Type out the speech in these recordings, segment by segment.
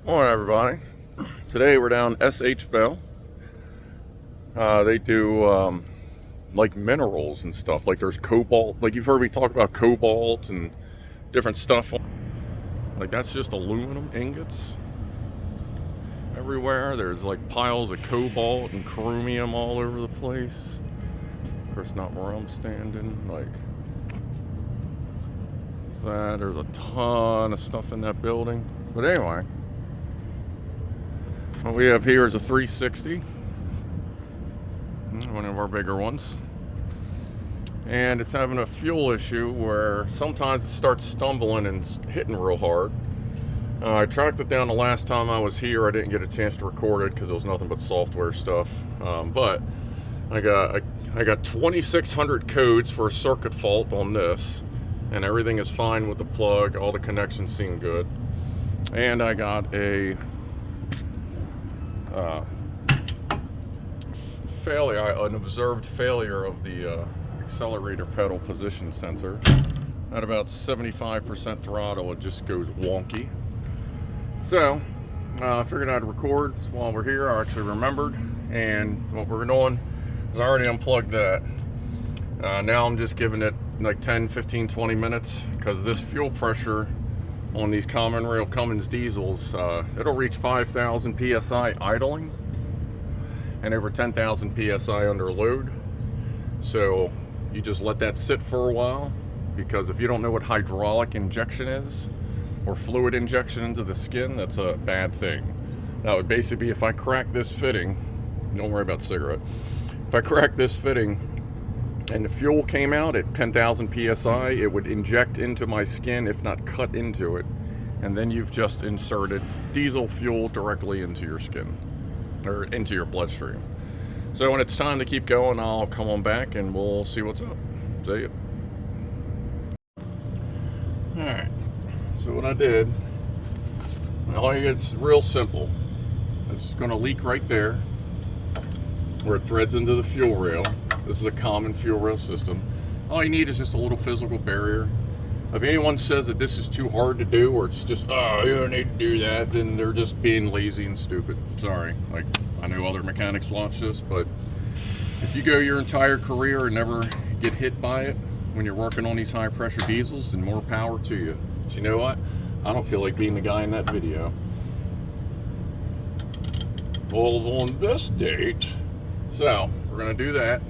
Morning, everybody. Today we're down SH Bell. They do like minerals and stuff. Like there's cobalt. Like you've heard me talk about cobalt and different stuff. Like that's just aluminum ingots everywhere. There's like piles of cobalt and chromium all over the place. Of course, not where I'm standing. Like that. There's a ton of stuff in that building. But anyway. What we have here is a 360, one of our bigger ones, and it's having a fuel issue where sometimes it starts stumbling and hitting real hard. I tracked it down the last time I was here. I didn't get a chance to record it because it was nothing but software stuff, but I got 2,600 codes for a circuit fault on this, and everything is fine with the plug. All the connections seem good, and I got an observed failure of the accelerator pedal position sensor. At about 75% throttle, it just goes wonky. So I figured I'd record while we're here. I actually remembered, and what we're doing is I already unplugged that. Now I'm just giving it like 10, 15, 20 minutes because this fuel pressure on these common rail Cummins diesels, it'll reach 5,000 psi idling and over 10,000 psi under load. So you just let that sit for a while, because if you don't know what hydraulic injection is or fluid injection into the skin, that's a bad thing. That would basically be if I crack this fitting, don't worry about the cigarette, if I crack this fitting and the fuel came out at 10,000 psi, it would inject into my skin, if not cut into it, and then you've just inserted diesel fuel directly into your skin, or into your bloodstream. So when it's time to keep going, I'll come on back and we'll see what's up. See ya. Alright, so what I did, it's real simple. It's going to leak right there where it threads into the fuel rail. This is a common fuel rail system. All you need is just a little physical barrier. If anyone says that this is too hard to do, or it's just, oh, you don't need to do that, then they're just being lazy and stupid. Sorry. Like, I know other mechanics watch this, but if you go your entire career and never get hit by it when you're working on these high pressure diesels, then more power to you. But you know what? I don't feel like being the guy in that video. Well, on this date, so we're going to do that,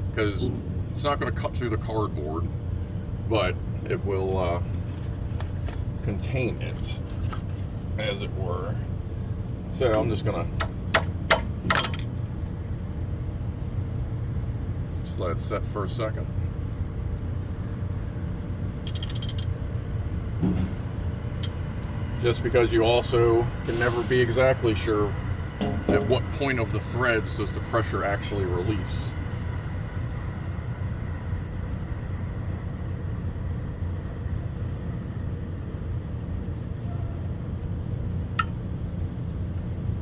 because it's not going to cut through the cardboard, but it will contain it, as it were. So I'm just going to just let it set for a second. Just because you also can never be exactly sure at what point of the threads does the pressure actually release.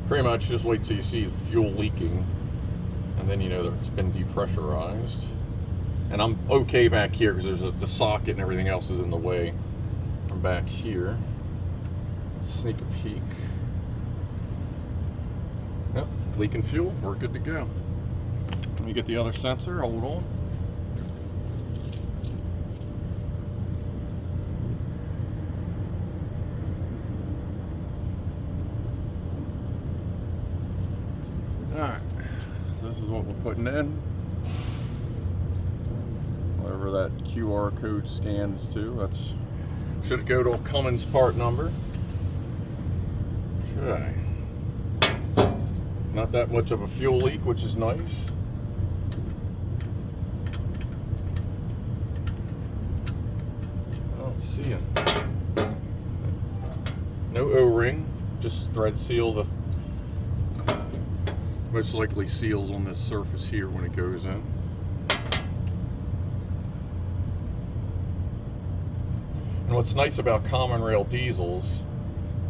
Pretty much just wait till you see fuel leaking, and then you know that it's been depressurized. And I'm okay back here because there's the socket and everything else is in the way from back here. Let's sneak a peek. Yep, leaking fuel, we're good to go. Let me get the other sensor, hold on. Alright, this is what we're putting in. Whatever that QR code scans to, that's should go to a Cummins part number. Okay. Not that much of a fuel leak, which is nice. I don't see it. No O-ring, just thread seal. The most likely seals on this surface here when it goes in. And what's nice about common rail diesels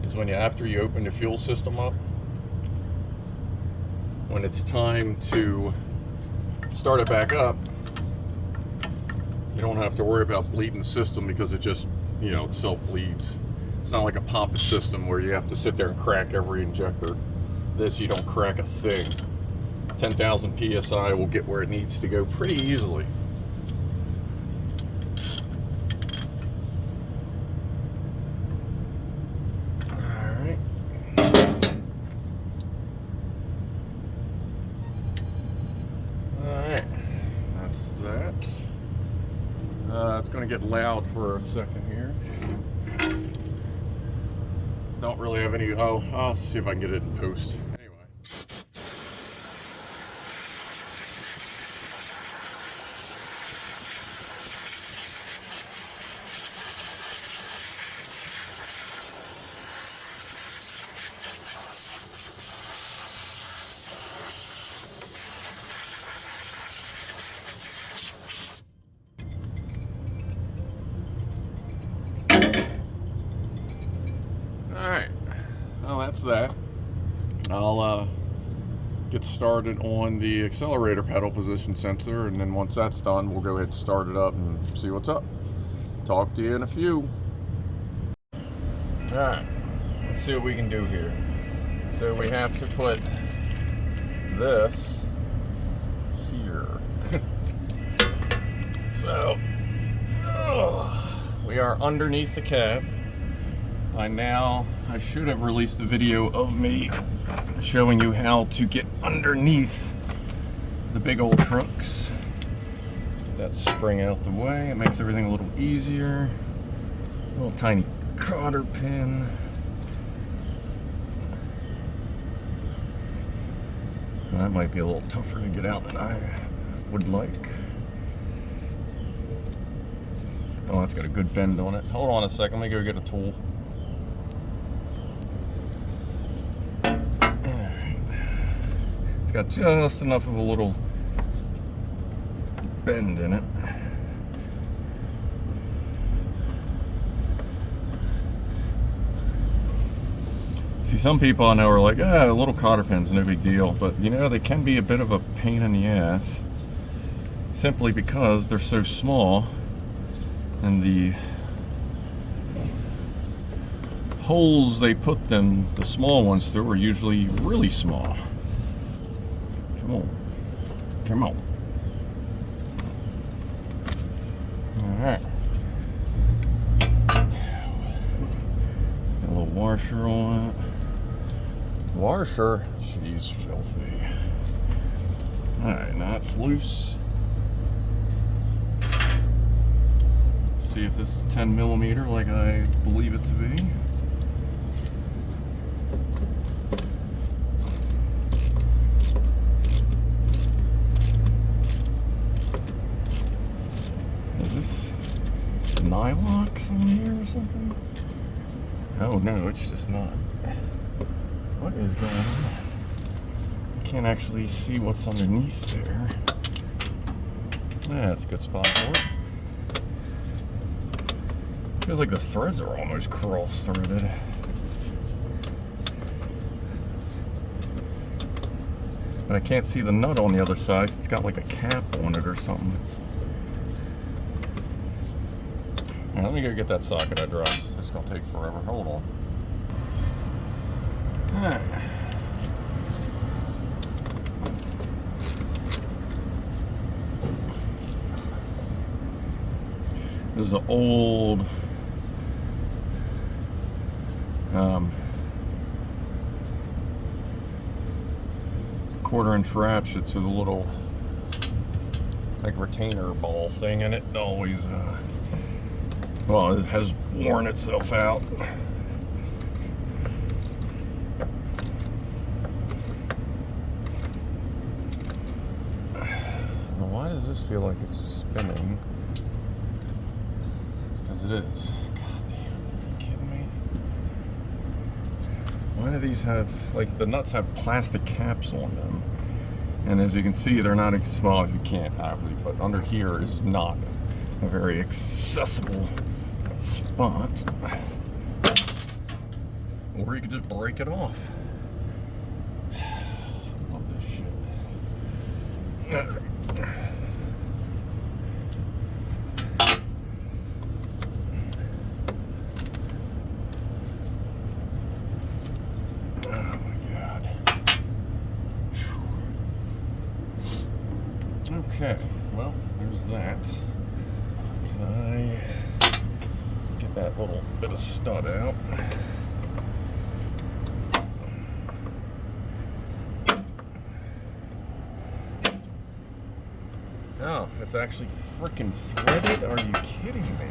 is when after you open the fuel system up, when it's time to start it back up, you don't have to worry about bleeding the system, because it just, it self bleeds. It's not like a poppet system where you have to sit there and crack every injector. This, you don't crack a thing. 10,000 PSI will get where it needs to go pretty easily. Alright. Alright. That's that. It's going to get loud for a second here. Don't really have any. Oh, I'll see if I can get it in post. Anyway. Alright, well that's that. I'll get started on the accelerator pedal position sensor, and then once that's done, we'll go ahead and start it up and see what's up. Talk to you in a few. Alright, let's see what we can do here. So we have to put this here. So, we are underneath the cab. By now, I should have released a video of me showing you how to get underneath the big old trucks. Get that spring out the way. It makes everything a little easier. A little tiny cotter pin. That might be a little tougher to get out than I would like. Oh, that's got a good bend on it. Hold on a second, let me go get a tool. It's got just enough of a little bend in it. See, some people I know are like, a little cotter pin's no big deal, but you know, they can be a bit of a pain in the ass simply because they're so small, and the holes they put them, the small ones through, are usually really small. Come on. Come on. Alright. Got a little washer on it. Washer? She's filthy. Alright, now it's loose. Let's see if this is 10 millimeter like I believe it to be. Nylox on here or something? Oh no, it's just not. What is going on? I can't actually see what's underneath there. Yeah, that's a good spot for it. Feels like the threads are almost cross-threaded. But I can't see the nut on the other side. It's got like a cap on it or something. Right, let me go get that socket I dropped. This is going to take forever. Hold on. Alright. This is an old quarter-inch ratchet, so the little like retainer ball thing in it always well, it has worn itself out. Now, why does this feel like it's spinning? Because it is. God damn, are you kidding me? Why do these have, like, the nuts have plastic caps on them? And as you can see, they're not, well, you can't obviously, but under here is not a very accessible spot. Or you could just break it off. Love this shit. Okay, well, there's that. Can I get that little bit of stud out? Oh, it's actually freaking threaded? Are you kidding me?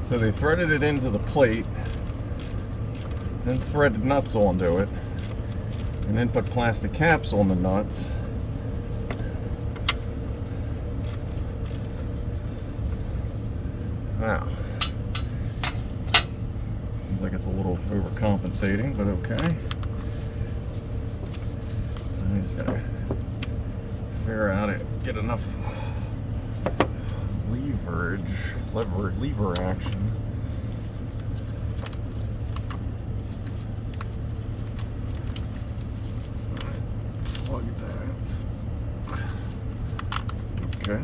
So they threaded it into the plate, then threaded nuts onto it, and then put plastic caps on the nuts. Wow. Seems like it's a little overcompensating, but okay. I just gotta figure out how to get enough lever action. Plug that. Okay.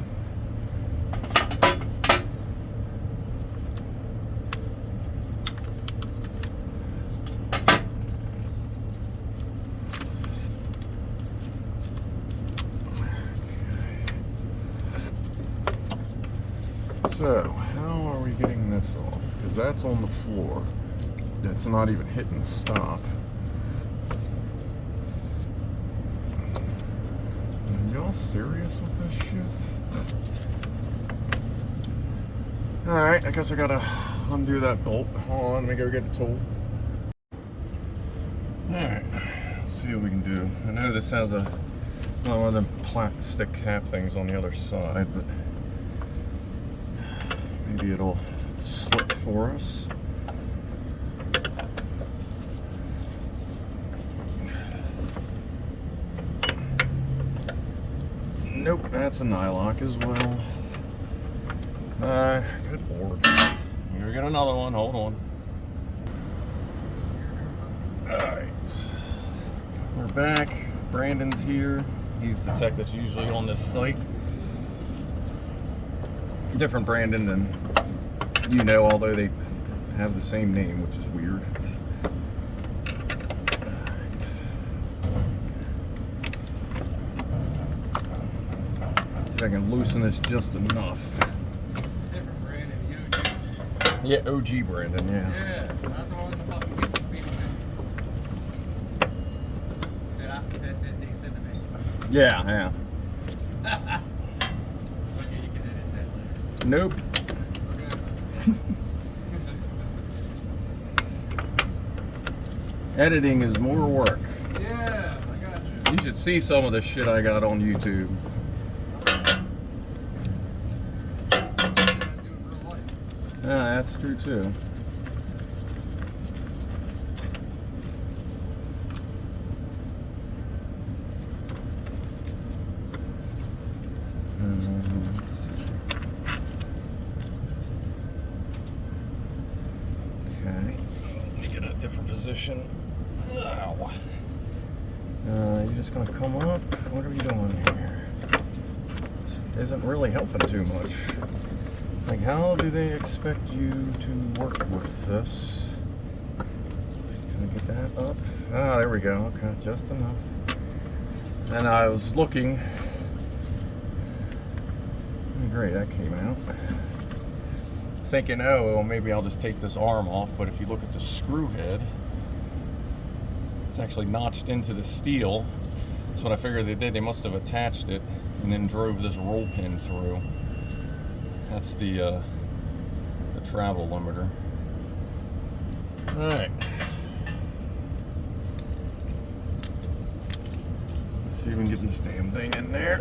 So, how are we getting this off? Because that's on the floor. That's not even hitting stop. Are y'all serious with this shit? Alright, I guess I gotta undo that bolt. Hold on, let me go get the tool. Alright, let's see what we can do. I know this has a one of them plastic cap things on the other side, but maybe it'll slip for us. Nope, that's a nylock as well. Good lord. Here we got another one, hold on. Alright. We're back. Brandon's here. He's the tech that's usually on this site. Different Brandon than you know, although they have the same name, which is weird. See if I can loosen this just enough. Different Brandon, OG. Yeah, OG Brandon, yeah. Yeah, not the one that fucking gets the speed that they sent to me. Yeah, yeah. Okay, you can edit that later. Nope. Okay. Editing is more work. Yeah, I got you. You should see some of the shit I got on YouTube. Yeah, that's true too. Okay, let me get a different position. Ow. You're just gonna come up? What are we doing here? This isn't really helping too much. Like, how do they expect you to work with this? Can I get that up? Ah, there we go. Okay, just enough. And I was looking. Great, that came out. Thinking, oh, well, maybe I'll just take this arm off. But if you look at the screw head, it's actually notched into the steel. That's what I figured they did. They must have attached it and then drove this roll pin through. That's the travel limiter. All right. Let's see if we can get this damn thing in there.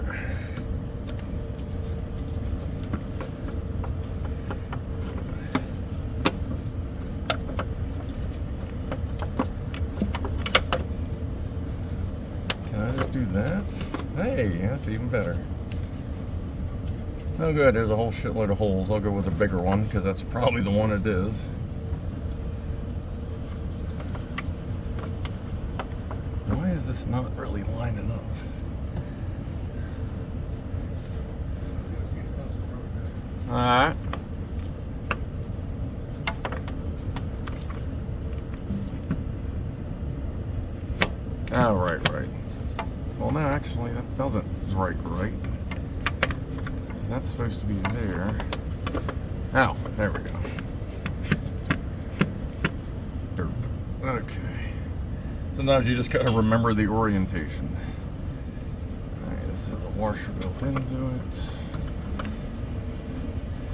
Can I just do that? Hey, that's even better. Oh good, there's a whole shitload of holes. I'll go with a bigger one because that's probably the one it is. Why is this not really lining up? Alright. Oh, right. Well, no, actually, that doesn't right. That's supposed to be there. Oh, there we go. Okay. Sometimes you just gotta remember the orientation. Alright, this has a washer built into it.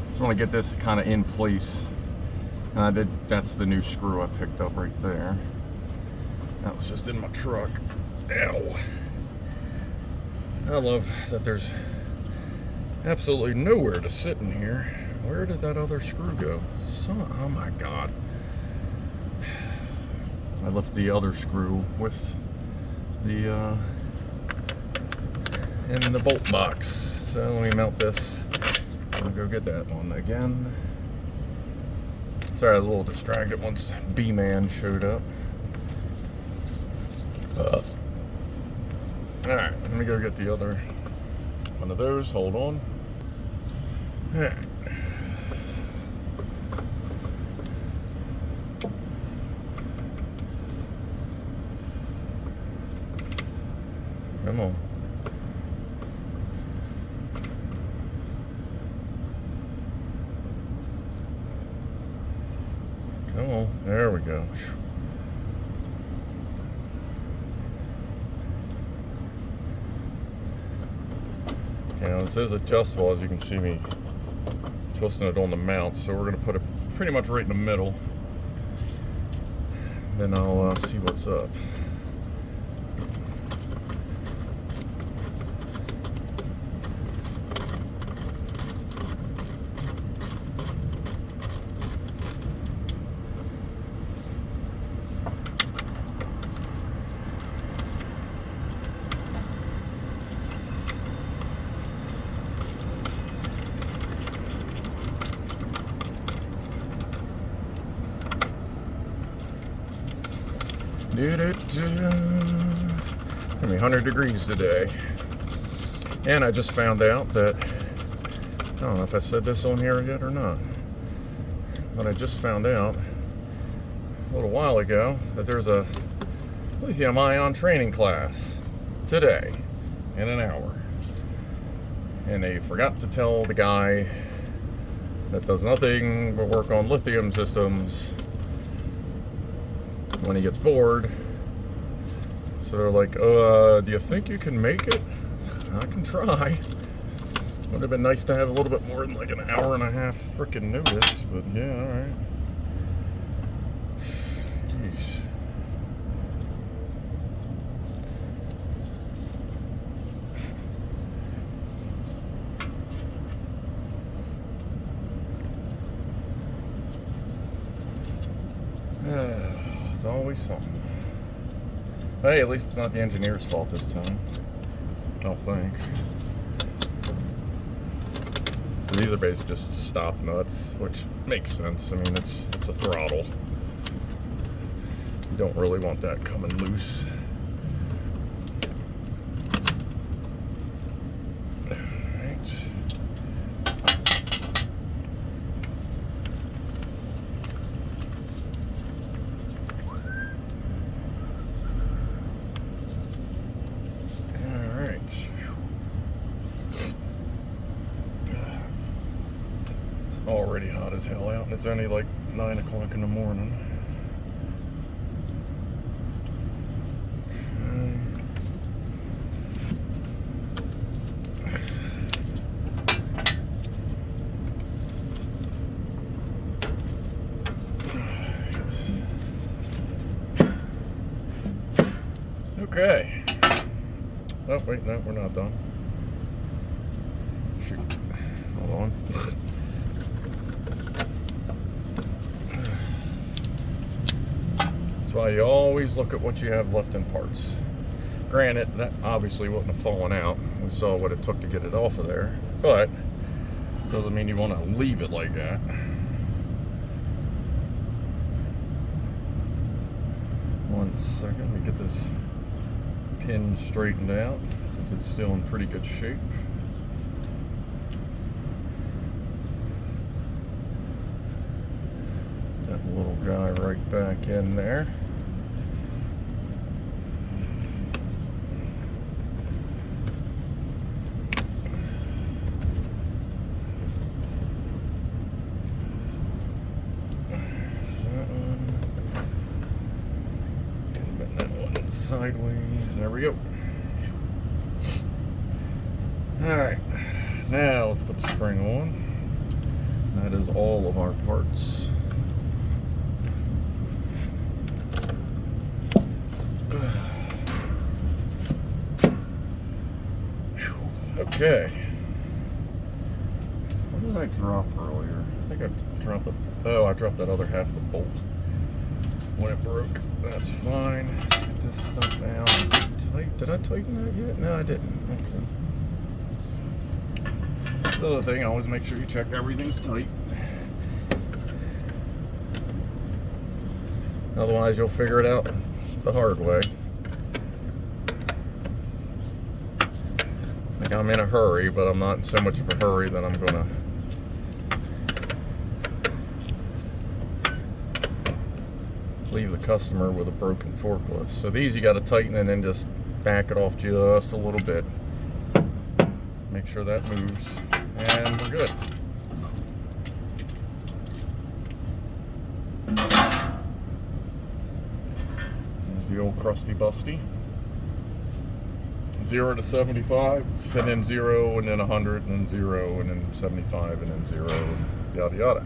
Just want to get this kind of in place. And that's the new screw I picked up right there. That was just in my truck. Ow! I love that there's absolutely nowhere to sit in here. Where did that other screw go? Oh my god. I left the other screw with the in the bolt box. So let me mount this. I'll go get that one again. Sorry, I was a little distracted once B-Man showed up. Alright, let me go get the other one of those. Hold on. Alright. Come on. Come on. There we go. Now this is adjustable, as you can see me twisting it on the mount, so we're going to put it pretty much right in the middle. Then I'll see what's up. It's gonna be 100 degrees today. And I just found out that, I don't know if I said this on here yet or not, but I just found out a little while ago that there's a lithium-ion training class today in an hour. And they forgot to tell the guy that does nothing but work on lithium systems when he gets bored. So they're like, do you think you can make it? I can try. Would have been nice to have a little bit more than like an hour and a half freaking notice, but yeah, alright. Jeez. It's always something. Hey, at least it's not the engineer's fault this time. I don't think. So these are basically just stop nuts, which makes sense. I mean, it's a throttle. You don't really want that coming loose. Already hot as hell out, and it's only like 9 o'clock in the morning. Okay. Oh, wait, no, we're not done. Shoot. Hold on. That's why you always look at what you have left in parts. Granted, that obviously wouldn't have fallen out. We saw what it took to get it off of there. But doesn't mean you want to leave it like that. One second, let me get this pin straightened out since it's still in pretty good shape. That little guy right back in there. sideways. There we go. Alright, now let's put the spring on. That is all of our parts. Okay. What did I drop earlier? I think I dropped I dropped that other half of the bolt when it broke. That's fine. Get this stuff out. Is this tight? Did I tighten that yet? No, I didn't. That's good. The other thing, always make sure you check everything's tight. Otherwise, you'll figure it out the hard way. Like, I'm in a hurry, but I'm not in so much of a hurry that I'm gonna leave the customer with a broken forklift. So these you got to tighten and then just back it off just a little bit. Make sure that moves, and we're good. There's the old crusty busty. 0 to 75, and then 0, and then 100, and then 0, and then 75, and then 0, and yada yada.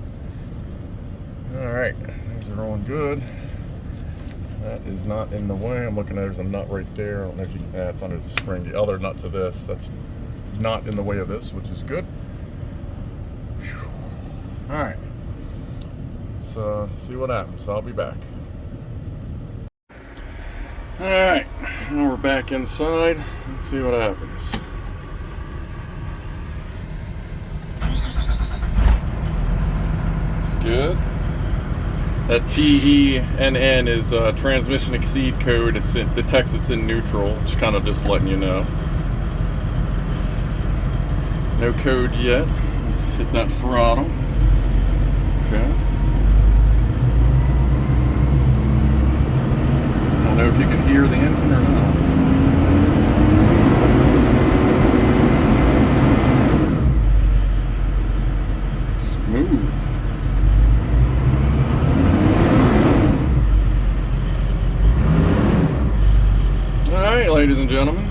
Alright, these are on good. That is not in the way. I'm looking at, there's a nut right there. I don't know if you can, it's under the spring. The other nut to this, that's not in the way of this, which is good. Alright, let's see what happens. I'll be back. Alright, now we're back inside. Let's see what happens. It's good. That TENN is transmission exceed code. It detects it's in neutral. It's kind of just letting you know. No code yet. Let's hit that throttle. Okay. I don't know if you can hear the engine or not. Smooth. Alright, ladies and gentlemen.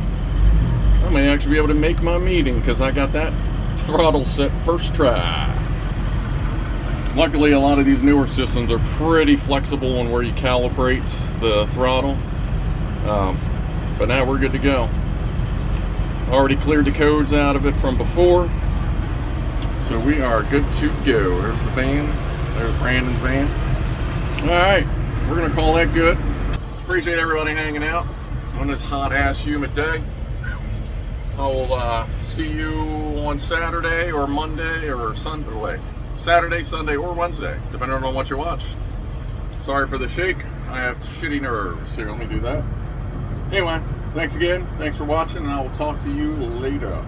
I may actually be able to make my meeting because I got that throttle set first try. Luckily, a lot of these newer systems are pretty flexible on where you calibrate the throttle. But now we're good to go. Already cleared the codes out of it from before. So we are good to go. There's the van. There's Brandon's van. Alright, we're going to call that good. Appreciate everybody hanging out on this hot ass humid day. I'll see you on Saturday or Monday or Sunday. Saturday, Sunday, or Wednesday, depending on what you watch. Sorry for the shake. I have shitty nerves. Here, let me do that. Anyway, thanks again. Thanks for watching, and I will talk to you later.